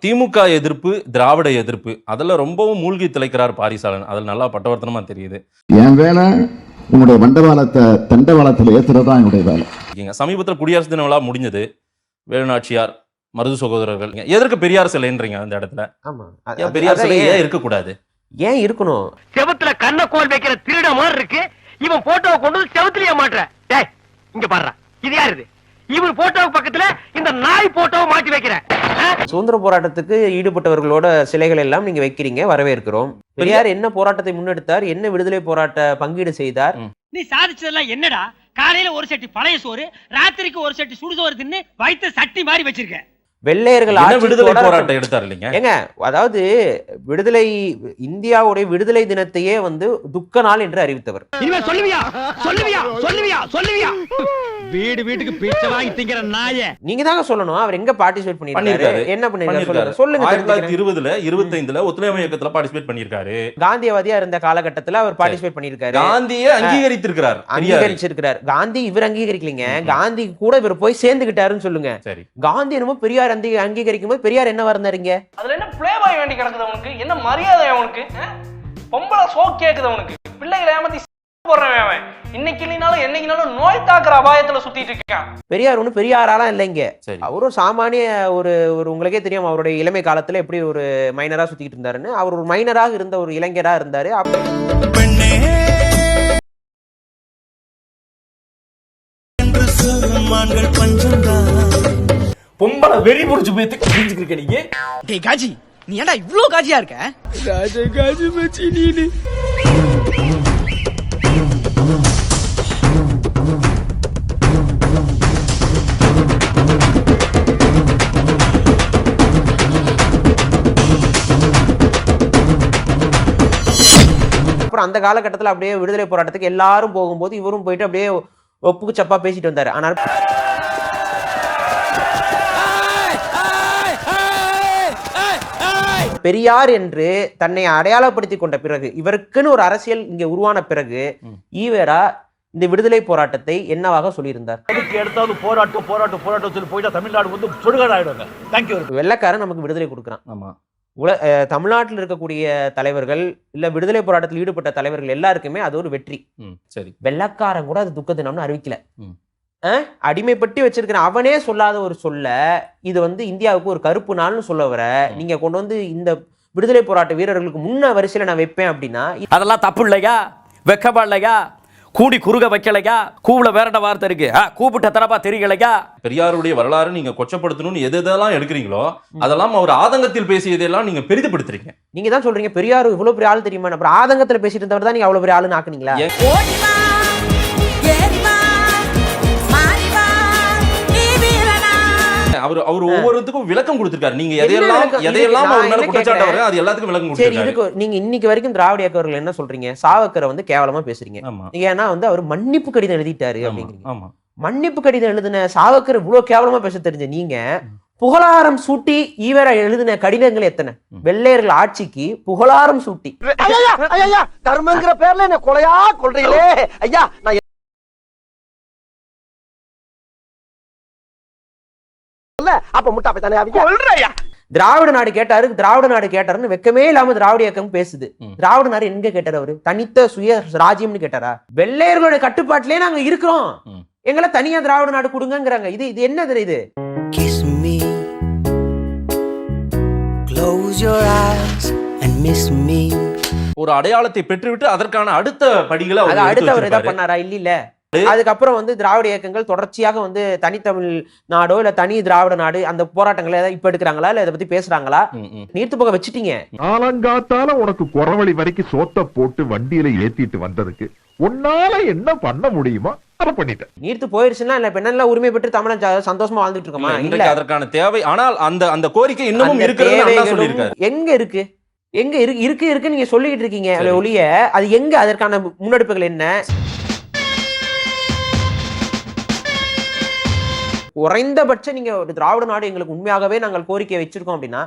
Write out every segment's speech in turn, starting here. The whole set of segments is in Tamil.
திமுக எதிர்ப்பு, திராவிட எதிர்ப்பு அதுல ரொம்பவும் மூழ்கி திளைக்கிறார் பாரிசாலன். அதில் நல்லா பட்டவர்த்தனமா தெரியுது. என் வேலை உன்னுடைய மண்டபாலத்தை தண்டவாளத்தில் ஏத்துறதா என்னுடைய வேலை. சமீபத்தில் குடியரசு தின விழா முடிஞ்சது. வேலுநாச்சியார், மருது சகோதரர்கள், எதற்கு பெரியார் சிலைன்றீங்க அந்த இடத்துல? ஆமா, பெரியார் சிலை ஏன் இருக்கக்கூடாது? ஏன் இருக்கணும்? செவத்துல கண்ண கோல் வைக்கிற திருட மாதிரி இருக்கு. இவன் போட்டோவை கொண்டு செவத்துலயே மாட்டுற. டேய் இங்க பாருடா, இது யாரு? இவர் போட்டோவுக்கு பக்கத்துல இந்த நாய் போட்டோவை மாட்டி வைக்கிற. சுதந்திர போராட்டத்துக்கு ஈடுபட்டவர்களோட சிலைகள் எல்லாம் நீங்க வைக்கிறீங்க, வரவேற்கிறோம். பெரியார் என்ன போராட்டத்தை முன்னெடுத்தார், என்ன விடுதலை போராட்ட பங்கீடு செய்தார்? நீ சாதிச்சதெல்லாம் என்னடா? காலையில ஒரு சட்டி பழைய சோறு, ராத்திரிக்கு ஒரு சட்டி சுடுசோறு தின்னு வயிற்று சட்டி மாதிரி வச்சிருக்க. வெள்ளையர்கள் விடுதலை போராட்டம் எடுத்தார் இல்லைங்க ஏங்க? அதாவது விடுதலை, இந்தியாவுடைய விடுதலை தினத்தையே வந்து துக்க நாள் என்று அறிவித்தவர். இனிமே சொல்லுவியா சொல்லுவியா சொல்லுவியா சொல்லுவியா? வீடு வீட்டுக்கு பிச்சை வாங்கி திங்கிற நாய நீங்க தாங்க சொல்லணும். அவர் எங்க பார்ட்டிசிபேட் பண்ணிருக்காரு, என்ன பண்ணிருக்காரு சொல்லுங்க. 1920 25 ஒத்துழையாமை இயக்கத்துல பார்ட்டிசிபேட் பண்ணிருக்காரு. காந்தியவாதியா இருந்த காலகட்டத்துல அவர் பார்ட்டிசிபேட் பண்ணிருக்காரு. காந்தியை அங்கீகரித்திருக்கிறார். காந்தி இவர் அங்கீகரிக்கலீங்க. காந்தி கூட இவர் போய் சேர்ந்துகிட்டாருன்னு சொல்லுங்க. சரி, காந்தி என்னமோ பெரியார் அங்கீகரிக்கும் போது பெரியார் என்ன வரந்தாருங்க? அதுல என்ன பிளேபாய் வேண்டி கிடக்குது அவனுக்கு? என்ன மரியாதை அவனுக்கு? பொம்பளை சோக் கேக்குது அவனுக்கு. பிள்ளைகளை ஏமாத்தி போடுறவன் இன்னைக்கு இல்லைனாலும் என்னைக்குனாலும் நோய் தாக்குற அபாயத்துல சுத்திட்டு இருக்கான். பெரியார் ஒண்ணு பெரியாராலாம் இல்லைங்க. அவரும் சாமானிய ஒரு உங்களுக்கே தெரியும் அவருடைய இளமை காலத்துல எப்படி ஒரு மைனரா சுத்திட்டு இருந்தாருன்னு. அவர் ஒரு மைனராக இருந்த ஒரு இளைஞரா இருந்தாரு. பொம்பளை வெறி புடிச்சு போய் தெரிஞ்சுக்கிருக்க நீங்க. டேய் காஜி, நீ ஏன்டா இவ்ளோ காஜியா இருக்க? காஜி மச்சி நீனு. அப்புறம் அந்த காலகட்டத்தில் அப்படியே விடுதலை போராட்டத்துக்கு எல்லாரும் போகும்போது இவரும் போயிட்டு அப்படியே ஒப்புக்கு சப்பா பேசிட்டு வந்தாரு. ஆனால் பெரியார் என்று தன்னை அடையாளப்படுத்தி கொண்ட பிறகு, இவருக்குன்னு ஒரு அரசியல் இங்க உருவான பிறகு ஈவேரா இந்த விடுதலை போராட்டத்தை என்னவாக சொல்லியிருந்தார்? எடுத்தாவது போராட்டம் போராட்டம் போராட்டம் சொல்லி போயிட்டா தமிழ்நாடு வந்து சுடுகாடு ஆயிடுவாங்க. தேங்க்யூ. வெள்ளைக்காரன் நமக்கு விடுதலை கொடுக்குறான். ஆமா, தமிழ்நாட்டில் இருக்கக்கூடிய தலைவர்கள் இல்ல விடுதலை போராட்டத்தில் ஈடுபட்ட தலைவர்கள் எல்லாருக்குமே அது ஒரு வெற்றி. சரி, வெள்ளைக்காரன் கூட அது துக்க தினம்னு அறிவிக்கல. அடிமைப்பட்டி வச்சிருக்கிற அவனே சொல்லாத ஒரு சொல்ல இது வந்து இந்தியாவுக்கு ஒரு கருப்பு நாள்னு சொல்ல வர நீங்க கொண்டு வந்து இந்த விடுதலை போராட்ட வீரர்களுக்கு முன்ன வரிசையில நான் வைப்பேன் அப்படின்னா அதெல்லாம் தப்பு இல்லையா? வெக்கமா இல்லையா? கூடி குறுக வைக்கலையா? கூவுல வேறட வார்த்தை இருக்கு, கூப்பிட்ட தரப்பா தெரியலையா? பெரியாருடைய வரலாறு நீங்க கொச்சப்படுத்தணும்னு எதெல்லாம் எடுக்கிறீங்களோ அதெல்லாம் அவர் ஆதங்கத்தில் பேசியதெல்லாம் நீங்க பெரிதுபடுத்துறீங்க. நீங்க தான் சொல்றீங்க பெரியார் இவ்வளவு பெரிய ஆள் தெரியுமா? அப்புறம் ஆதங்கத்துல பேசிட்டு இருந்தவர் தான் நீங்க அவ்வளவு பெரிய ஆளுன்னு ஆக்குனீங்களா? அவர் ஒவ்வொருத்துக்கும் விளக்கம் கொடுத்திருக்காரு. நீங்க எதையெல்லாம் அவர் மேல குற்றச்சாட்டு வர அது எல்லாத்துக்கும் விளக்கம் கொடுத்திருக்காரு. நீங்க இன்னைக்கு வரைக்கும் திராவிட இயக்கவர்கள் என்ன சொல்றீங்க? சாவக்கரை வந்து கேவலமா பேசுறீங்க. ஏன்னா வந்து அவர் மன்னிப்பு கடிதம் எழுதிட்டாரு அப்படிங்கிறீங்க. மன்னிப்பு கடிதம் எழுதின சாவக்கரை இவ்வளவு கேவலமா பேச தெரிஞ்ச நீங்க புகழாரம் சூட்டி ஈவேரா எழுதின கடிதங்கள் எத்தனை? வெள்ளையர்கள் ஆட்சிக்கு புகழாரம் சூட்டி தர்மங்கிற பேர்ல என்ன கொலையா கொள்றீங்களே ஐயா. திராவிட நாடு கேட்டாரு, திராவிட நாடு கேட்டாருன்னு வெக்கமே இல்லாம திராவிட இயக்கம் பேசுது. திராவிட நாடு எங்க கேட்டாரு? அவரு தனித்த சுய ராஜ்யம்னு கேட்டாரா? வெள்ளையர்களுடைய கட்டுப்பாட்டிலே நாங்க இருக்கிறோம், எங்களை தனியா திராவிட நாடு கொடுங்கிறாங்க. இது என்ன தெரியுது? ஒரு அடையாளத்தை பெற்றுவிட்டு அதற்கான அடுத்த படிகளை அடுத்து அவர் எதாவது பண்ணாரா? இல்ல. அதுக்கப்புறம் வந்து திராவிட இயக்கங்கள் தொடர்ச்சியாக வந்து தனித்தமிழ் நாடோ இல்ல தனி திராவிட நாடு அந்த போராட்டங்களை இப்ப எடுக்கிறாங்களா இல்ல இதை பத்தி பேசுறாங்களா? நீர்த்து போக வச்சுட்டீங்க. ஆலங்காத்தால உனக்கு குறவழி வரைக்கும் சோத்த போட்டு வண்டியில ஏத்திட்டு வந்ததுக்கு உன்னால என்ன பண்ண முடியுமா அதை பண்ணிட்டேன். நீர்த்து போயிருச்சுன்னா இல்ல பெண்ணெல்லாம் உரிமை பெற்று தமிழன் சந்தோஷமா வாழ்ந்துட்டு இருக்கோமா? இல்ல, அதற்கான தேவை. ஆனால் அந்த கோரிக்கை இன்னமும் இருக்கிறது. எங்க இருக்கு? எங்க இருக்கு நீங்க சொல்லிட்டு இருக்கீங்க ஒழிய அது எங்க? அதற்கான முன்னெடுப்புகள் என்ன? குறைந்தபட்சம் நீங்க திராவிட நாடு எங்களுக்கு உண்மையாகவே நாங்கள் கோரிக்கை வச்சிருக்கோம் அப்படின்னா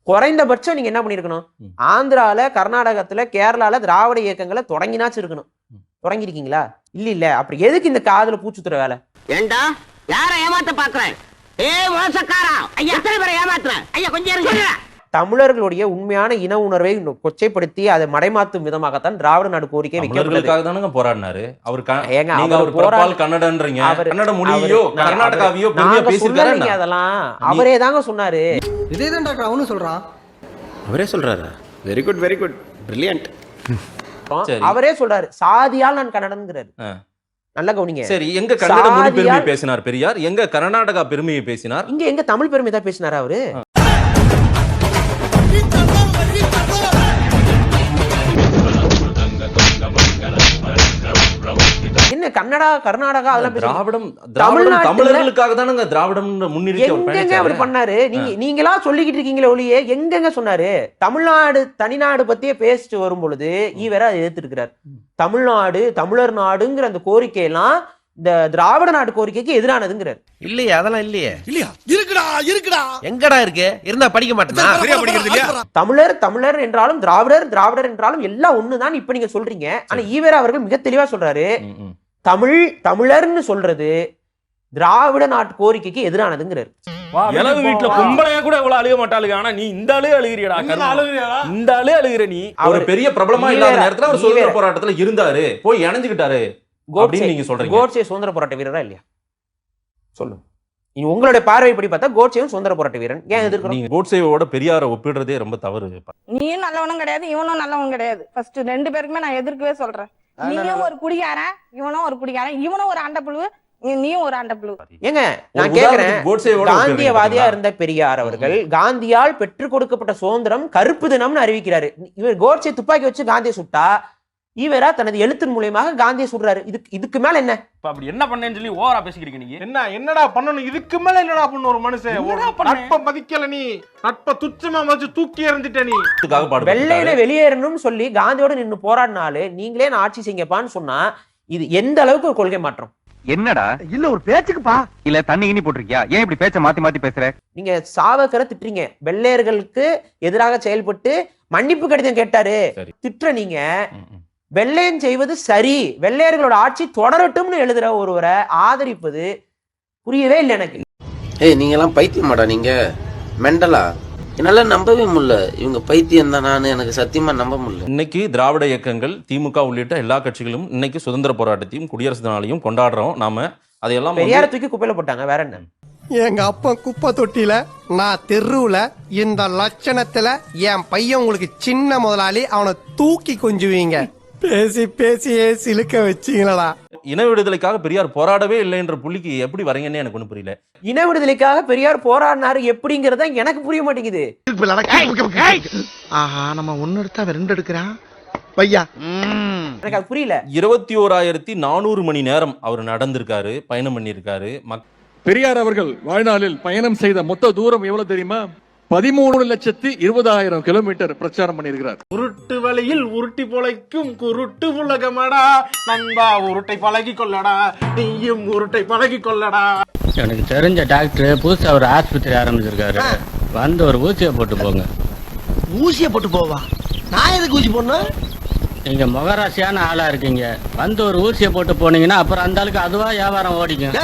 குறைந்தபட்சம் நீங்க என்ன பண்ணிருக்கணும்? ஆந்திரால, கர்நாடகத்துல, கேரளால திராவிட இயக்கங்களை தொடங்கினாச்சு இருக்கணும். தொடங்கிருக்கீங்களா? இல்ல. அப்புறம் எதுக்கு இந்த காதுல பூச்சுத்துற வேலை? ஏண்டா யார ஏமாத்த பாக்குறேன்? தமிழர்களுடைய உண்மையான இன உணர்வை கொச்சைப்படுத்தி அதை மடைமாத்தும் விதமாகத்தான் திராவிட நாடு கோரிக்கை தமிழர்களுக்காக தானங்க போராடினாரு அவர். ஏங்க, நீங்க அவர் அவர் பிறப்பால் கன்னடன்றீங்க. கன்னட மொழியோ கர்நாடகாவையோ பெருமையா பேசியிருக்காரு. அதெல்லாம் அவரே தாங்க சொன்னாரு. இதேதான் டாக்டர் அவனும் சொல்றான். அவரே சொல்றாரா? Very good, very good, brilliant. அவரே சொல்றாரு, சாதியால் நான் கன்னடன்ங்கிறாரு. நல்ல கவனிங்க. சரி, எங்க கன்னட மொழி பெருமையை பேசினார் பெரியார்? எங்க கர்நாடகா பெருமையை பேசினார்? இங்க எங்க தமிழ் பெருமை தான் பேசினாரு அவரு? என்ன கன்னடா கர்நாடகா அதெல்லாம் திராவிடம் தமிழர்களுக்காக தானங்க திராவிடம் எங்கங்க அவர் பண்ணாரு? நீங்களா சொல்லிக்கிட்டு இருக்கீங்களே ஒளியே, எங்கங்க சொன்னாரு? தமிழ்நாடு தனிநாடு பத்தியே பேசிட்டு வரும் பொழுது ஈவர அதை எதிர்த்திருக்கிறார். தமிழ்நாடு தமிழர் நாடுங்கிற அந்த கோரிக்கையெல்லாம் இந்த திராவிட நாடு கோரிக்கைக்கு எதிரானதுங்கிறார். இல்லையா? அதெல்லாம் இல்லையே. இல்லையா? இருக்குடா. எங்கடா இருக்கு? இருந்தா படிக்க மாட்டேனா? சரியா படிக்கிறது இல்லையா? தமிழர் என்றாலும் திராவிடர் என்றாலும் எல்லாம் ஒண்ணுதான் இப்ப நீங்க சொல்றீங்க. ஆனா ஈவேரா அவர்கள் மிக தெளிவா சொல்றாரு, தமிழர்னு சொல்றது திராவிட நாட்டு கோரிக்கைக்கு எதிரானதுங்கிறாரு. இளவு வீட்டுல பொம்பளையா கூட இவ்வளவு அழுக மாட்டாளுங்க. ஆனா நீ இந்த ஆளே அழுகிறியடா. இந்த ஆளே அழுகிற நீ. அவர் பெரிய பிரபலமா இல்லாத நேரத்துல அவர் சுதந்திர போராட்டத்துல இருந்தாரு, போய் இணைஞ்சுக்கிட்டாரு. நீங்க சொல்றீங்க கோட்சே சுதந்திர போராட்ட வீரரா இல்லையா? சொல்லுங்க. உங்களுடைய பார்வைப்படி பார்த்தா கோட்சேவும் சுதந்திர போராட்ட வீரன். ஏன் எதிர்க்கிறோம்? நீங்க கோட்சேவோட பெரியாரை ஒப்பிடுறதே ரொம்ப தவறு. நீயும் நல்லவனும் கிடையாது, இவனும் நல்லவன் கிடையாது. ஃபர்ஸ்ட் ரெண்டு பேருக்குமே நான் எதிர்க்கவே சொல்றேன். நீயும் ஒரு குடிகாரன், இவனும் ஒரு குடிகாரன். இவனும் ஒரு ஆண்டப்புழு, நீயும் ஒரு ஆண்டப்புழு. ஏங்க நான் கேக்குறேன், காந்தியவாதியா இருந்த பெரியார் அவர்கள் காந்தியால் பெற்றுக் கொடுக்கப்பட்ட சுதந்திரம் கருப்பு தினம்னு அறிவிக்கிறாரு. இவர் கோட்சே துப்பாக்கி வச்சு காந்தியை சுட்டா, ஈவேரா தனது எழுத்தின் மூலமாக காந்தியை சுடுறாரு. இதுக்கு மேல என்ன? அப்படி என்ன பண்ணேன்னு சொல்லி ஓவரா பேசிக்கிறீங்க நீங்க. என்னடா பண்ணணும்? இதுக்கு மேல என்னடா பண்ணணும்? ஒரு மனுஷன் நட்ப மதிக்கல, நீ நட்ப துச்சமா மதிச்சு தூக்கி எறிஞ்சிட்ட. நீ வெள்ளையில வெளியேறணும்னு சொல்லி காந்தியோட நின்னு போராடினாலே நீங்களே நான் ஆட்சி செய்யப்பான்னு சொன்னா இது எந்த அளவுக்கு ஒரு கொள்கை மாற்றம்? என்னடா இல்ல ஒரு பேச்சுக்குப்பா இல்ல தண்ணி இனி போட்டிருக்கியா? ஏன் இப்படி பேச்ச மாத்தி மாத்தி பேசுற? நீங்க சாவக்கரை திட்டுறீங்க, வெள்ளையர்களுக்கு எதிராக செயல்பட்டு மன்னிப்பு கடிதம் கேட்டாரு திட்டுற நீங்க. வெள்ளையன் செய்வது சரி, வெள்ளையர்களோட ஆட்சி தொடரட்டும்னு எழுதுற ஒருவரை ஆதரிப்பது புரியவே இல்லை எனக்கு. நீங்க எல்லாம் பைத்தியமாடா? நீங்க மெண்டலா? என்னால நம்பவே முடியல. இவங்க பைத்தியம் தான், எனக்கு சத்தியமா நம்ப முடியல. இன்னைக்கு திராவிட இயக்கங்கள், திமுக உள்ளிட்ட எல்லா கட்சிகளும் இன்னைக்கு சுதந்திர போராட்டத்தையும் குடியரசு தினாலையும் கொண்டாடுறோம். நாம அதையெல்லாம் பெரியார தூக்கி குப்பையில போட்டாங்க, வேற என்ன? எங்க அப்பா குப்பை தொட்டில, நான் தெருவுல, இந்த லட்சணத்துல என் பையன் உங்களுக்கு சின்ன முதலாளி, அவனை தூக்கி கொஞ்சுவீங்க. பேசி பேசியே சிலுக்க வச்சீங்களா? இன விடுதலைக்காக பெரியார் போராடவே இல்லை என்ற புள்ளிக்கு எப்படி வரீங்கன்னு எனக்கு ஒன்றும் புரியல. இன விடுதலைக்காக பெரியார் போராடினாரு எப்படிங்கறத எனக்கு புரிய மாட்டேங்குது. ஆஹா, நம்ம ஒன்னு எடுத்தா ரெண்டு எடுக்கிறான் பையா. எனக்கு அது புரியல. 21,400 மணி நேரம் அவர் நடந்திருக்காரு, பயணம் பண்ணியிருக்காரு. பெரியார் அவர்கள் வாழ்நாளில் பயணம் செய்த மொத்த தூரம் எவ்வளவு தெரியுமா? 13,20,000 கிலோமீட்டர் பிரச்சாரம் பண்ணியிருக்கிறார். உருட்டு வழியில் உருட்டி பொழைக்கும் குருட்டு உலகமடா நண்பா, உருட்டை பழகி கொள்ளடா, நீயும் உருட்டை பழகி கொள்ளடா. எனக்கு தெரிஞ்ச டாக்டர் புதுசா ஒரு ஆஸ்பத்திரி ஆரம்பிச்சிருக்காரு, வந்து ஒரு ஊசியை போட்டு போங்க. ஊசியை போட்டு போவா? நான் எதுக்கு ஊசி போடணும்? நீங்க முகராசியான ஆளா இருக்கீங்க, வந்து ஒரு ஊசியை போட்டு போனீங்கன்னா அப்புறம் அந்த ஆளுக்கு அதுவா வியாபாரம் ஓடிக்கும்.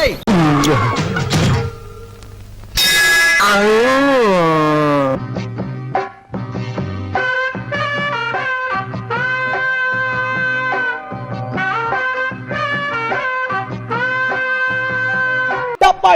டப்பா